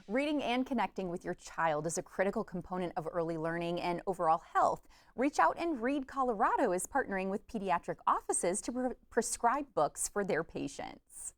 Reading and connecting with your child is a critical component of early learning and overall health. Reach Out and Read Colorado is partnering with pediatric offices to prescribe books for their patients.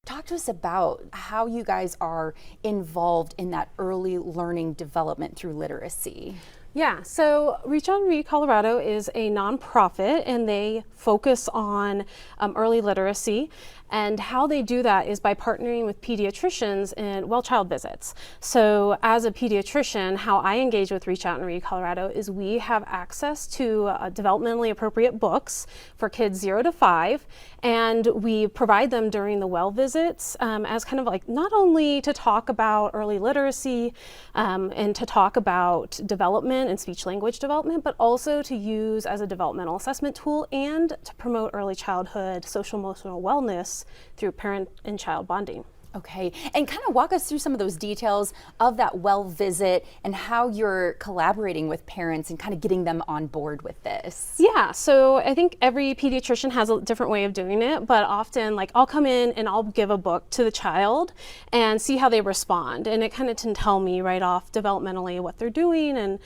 Talk to us about how you guys are involved in that early learning development through literacy. Yeah, so Reach Out and Read Colorado is a nonprofit and they focus on early literacy. And how they do that is by partnering with pediatricians in child visits. So as a pediatrician, how I engage with Reach Out and Read Colorado is we have access to developmentally appropriate books for kids 0 to 5, and we provide them during the well visits as kind of like not only to talk about early literacy and to talk about development and speech language development, but also to use as a developmental assessment tool and to promote early childhood social emotional wellness through parent and child bonding. Okay, and kind of walk us through some of those details of that well visit and how you're collaborating with parents and kind of getting them on board with this. Yeah, so I think every pediatrician has a different way of doing it, but often like I'll come in and I'll give a book to the child and see how they respond, and it kind of can tell me right off developmentally what they're doing and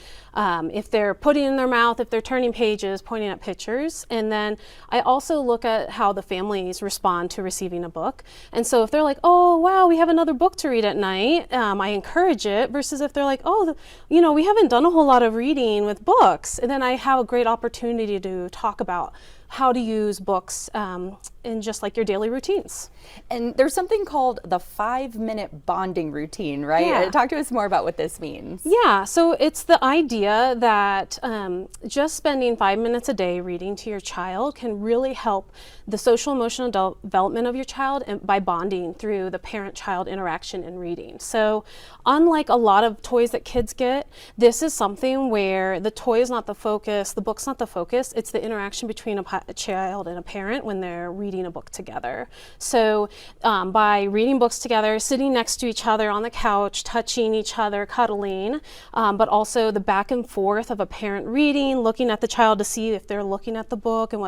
if they're putting in their mouth, if they're turning pages, pointing at pictures. And then I also look at how the families respond to receiving a book. And so if they're like, oh wow, we have another book to read at night, I encourage it, versus if they're like, oh, we haven't done a whole lot of reading with books, and then I have a great opportunity to talk about how to use books in just like your daily routines. And there's something called the 5-minute bonding routine, right? Yeah. Talk to us more about what this means. Yeah, so it's the idea that just spending 5 minutes a day reading to your child can really help the social emotional development of your child and by bonding through the parent-child interaction and reading. So unlike a lot of toys that kids get, this is something where the toy is not the focus, the book's not the focus, it's the interaction between a child and a parent when they're reading a book together. So by reading books together, sitting next to each other on the couch, touching each other, cuddling, but also the back and forth of a parent reading, looking at the child to see if they're looking at the book and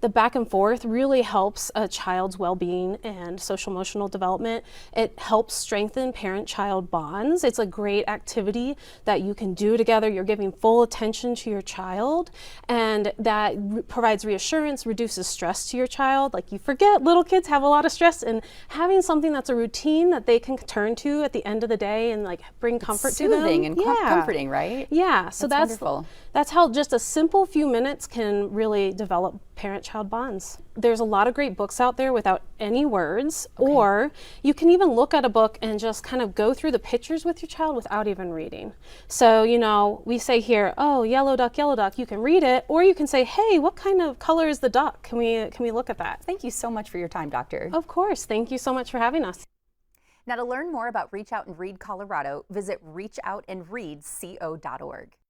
the back and forth really helps a child's well-being and social emotional development. It helps strengthen parent-child bonds. It's a great activity that you can do together. You're giving full attention to your child, and that provides reassurance, reduces stress to your child. Like, you forget, little kids have a lot of stress, and having something that's a routine that they can turn to at the end of the day and like bring comfort to them. Soothing and comforting, right? Yeah, so that's wonderful. That's how just a simple few minutes can really develop parent-child bonds. There's a lot of great books out there without any words, or you can even look at a book and just kind of go through the pictures with your child without even reading. So, we say here, oh, yellow duck, you can read it, or you can say, hey, what kind of color is the duck? Can we look at that? Thank you so much for your time, Doctor. Of course, thank you so much for having us. Now, to learn more about Reach Out and Read Colorado, visit reachoutandreadco.org.